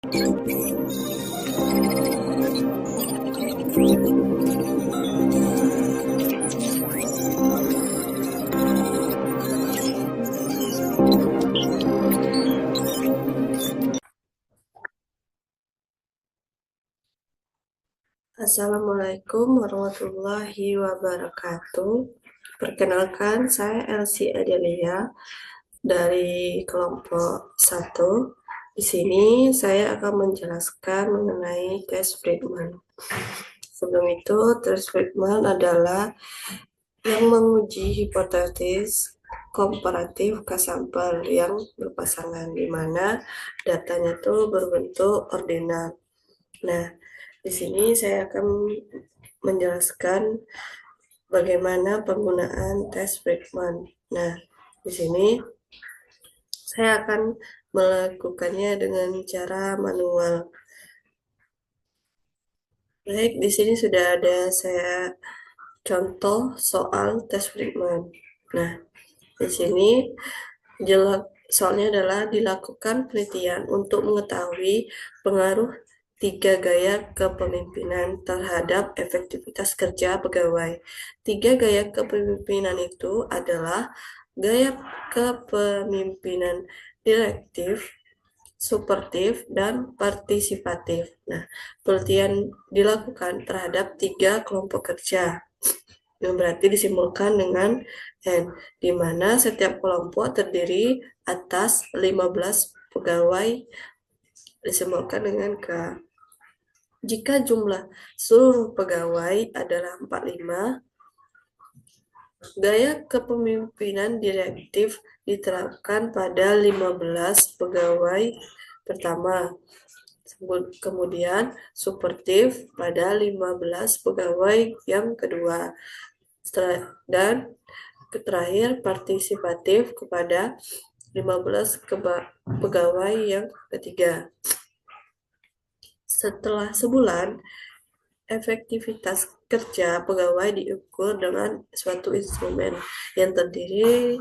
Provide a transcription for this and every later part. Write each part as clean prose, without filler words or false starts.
Assalamualaikum warahmatullahi wabarakatuh. Perkenalkan, saya Elsie Adelia dari kelompok 1. Di sini saya akan menjelaskan mengenai tes Friedman. Sebelum itu, tes Friedman adalah yang menguji hipotesis komparatif ke sampel yang berpasangan, di mana datanya itu berbentuk ordinal. Nah, di sini saya akan menjelaskan bagaimana penggunaan tes Friedman. Nah, di sini saya akan melakukannya dengan cara manual. Baik, di sini sudah ada saya contoh soal tes Friedman. Nah, di sini soalnya adalah dilakukan penelitian untuk mengetahui pengaruh 3 gaya kepemimpinan terhadap efektivitas kerja pegawai. 3 gaya kepemimpinan itu adalah gaya kepemimpinan direktif, suportif, dan partisipatif. Nah, penelitian dilakukan terhadap 3 kelompok kerja, yang berarti disimpulkan dengan N, di mana setiap kelompok terdiri atas 15 pegawai, disimpulkan dengan K. Jika jumlah seluruh pegawai adalah 45, gaya kepemimpinan direktif diterapkan pada 15 pegawai pertama. Kemudian suportif pada 15 pegawai yang kedua. Dan terakhir partisipatif kepada 15 pegawai yang ketiga. Setelah sebulan, efektivitas kerja pegawai diukur dengan suatu instrumen yang terdiri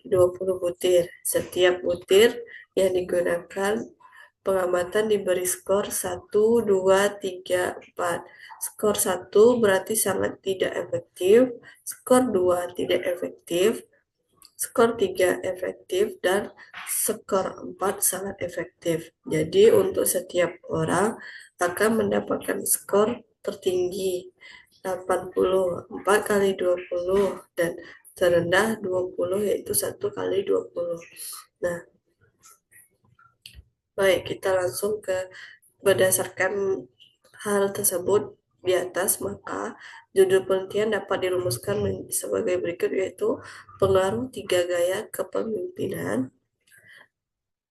20 butir. Setiap butir yang digunakan pengamatan diberi skor 1, 2, 3, 4. Skor 1 berarti sangat tidak efektif, skor 2 tidak efektif, skor 3 efektif, dan skor 4 sangat efektif. Jadi untuk setiap orang akan mendapatkan skor tertinggi 84 kali 20 dan terendah 20, yaitu 1 kali 20. Nah, baik, kita langsung ke berdasarkan hal tersebut di atas, maka judul penelitian dapat dirumuskan sebagai berikut, yaitu pengaruh 3 gaya kepemimpinan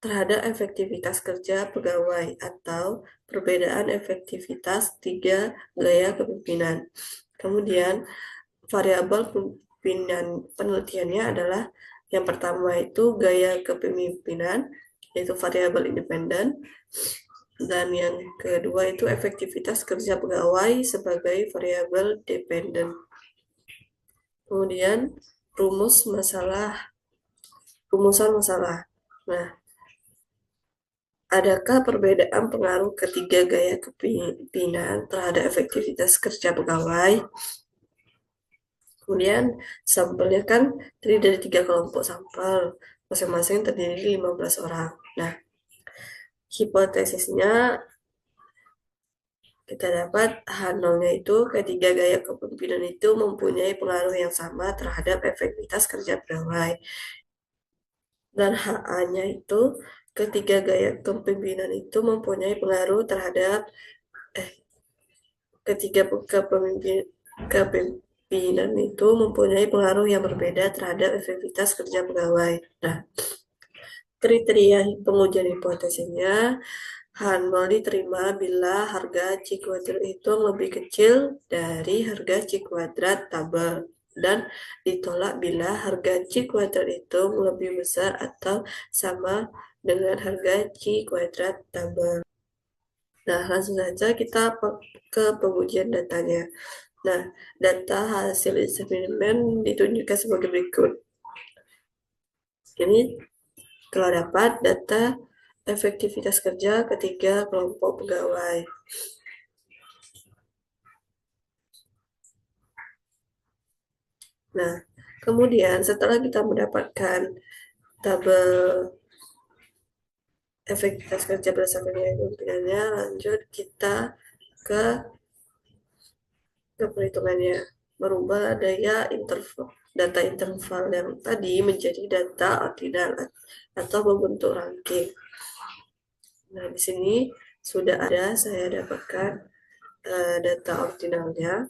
terhadap efektivitas kerja pegawai, atau perbedaan efektivitas 3 gaya kepemimpinan. Kemudian variabel penelitiannya adalah yang pertama itu gaya kepemimpinan, yaitu variabel independen, dan yang kedua itu efektivitas kerja pegawai sebagai variabel dependen. Kemudian rumusan masalah. Nah, adakah perbedaan pengaruh ketiga gaya kepemimpinan terhadap efektivitas kerja pegawai? Kemudian sampelnya kan terdiri dari 3 kelompok sampel, masing-masing terdiri 15 orang. Nah, hipotesisnya kita dapat H0-nya itu ketiga gaya kepemimpinan itu mempunyai pengaruh yang sama terhadap efektivitas kerja pegawai. Dan HA-nya itu ketiga gaya kepemimpinan itu mempunyai pengaruh terhadap ketiga kepemimpinan itu mempunyai pengaruh yang berbeda terhadap efektivitas kerja pegawai. Nah, kriteria pengujian hipotesisnya, H0 diterima bila harga C kuadrat itu lebih kecil dari harga C kuadrat tabel, dan ditolak bila harga C kuadrat itu lebih besar atau sama dengan harga C kuadrat tabel. Nah, langsung saja kita ke pengujian datanya. Nah, data hasil eksperimen ditunjukkan sebagai berikut. Ini kalau dapat data efektivitas kerja ketiga kelompok pegawai. Nah, kemudian setelah kita mendapatkan tabel efektivitas kerja berdasarkan nilai keuntungannya, lanjut kita ke perhitungannya. Merubah data interval yang tadi menjadi data ordinal atau membentuk ranking. Nah, di sini sudah ada saya dapatkan data ordinalnya.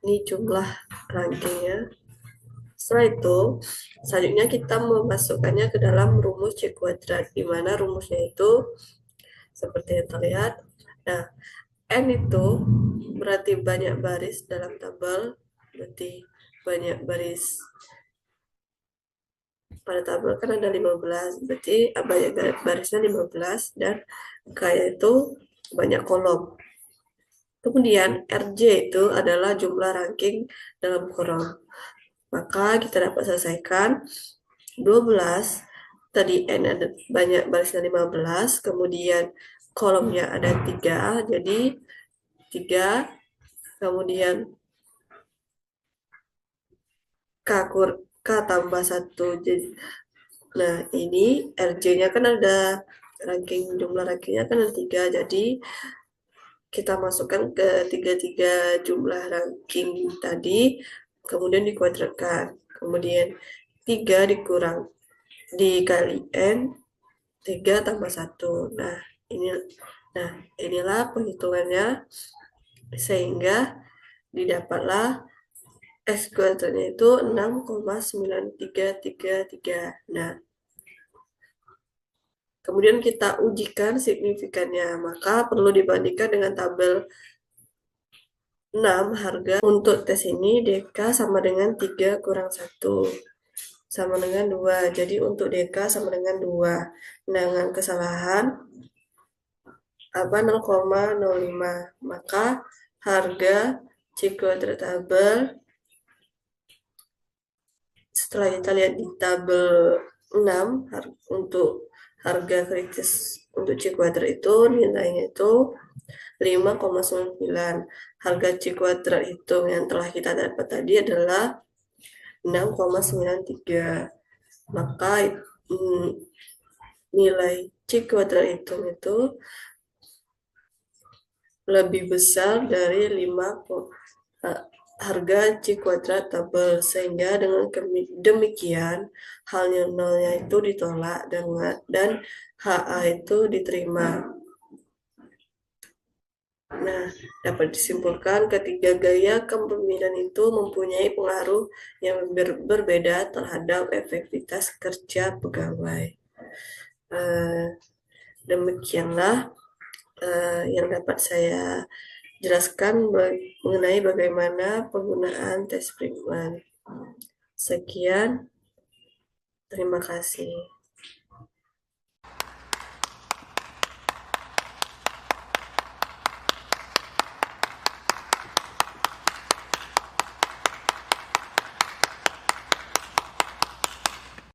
Ini jumlah rankingnya. Setelah itu, selanjutnya kita memasukkannya ke dalam rumus C kuadrat, di mana rumusnya itu seperti yang terlihat. Nah, N itu berarti banyak baris dalam tabel, berarti banyak baris. Pada tabel kan ada 15, berarti banyak barisnya 15, dan K itu banyak kolom. Kemudian RJ itu adalah jumlah ranking dalam kolom. Maka kita dapat selesaikan 12, tadi N ada banyak barisnya 15, kemudian kolomnya ada 3, jadi 3, kemudian K tambah 1. Jadi, nah ini RJ-nya kan ada jumlah rankingnya kan ada 3, jadi kita masukkan ke tiga jumlah ranking tadi, kemudian dikuadratkan. Kemudian 3 dikali N, 3 tambah 1. Nah, inilah perhitungannya, sehingga didapatlah S kuadratnya itu 6,9333. Nah, kemudian kita ujikan signifikannya, maka perlu dibandingkan dengan tabel 6 harga. Untuk tes ini DK sama dengan 3 kurang 1 sama dengan 2. Jadi untuk DK sama dengan 2. Dengan kesalahan 0,05. Maka harga C kuadrat tabel, setelah kita lihat di tabel 6, untuk harga kritis untuk C kuadrat itu nilainya itu 5,9. Harga C kuadrat hitung yang telah kita dapat tadi adalah 6,93. Maka nilai C kuadrat hitung itu lebih besar dari 5 harga C kuadrat tabel, sehingga dengan demikian halnya nolnya itu ditolak dan HA itu diterima. Nah, dapat disimpulkan ketiga gaya kepemimpinan itu mempunyai pengaruh yang berbeda terhadap efektivitas kerja pegawai. Demikianlah yang dapat saya jelaskan mengenai bagaimana penggunaan tes Brinkman. Sekian, terima kasih.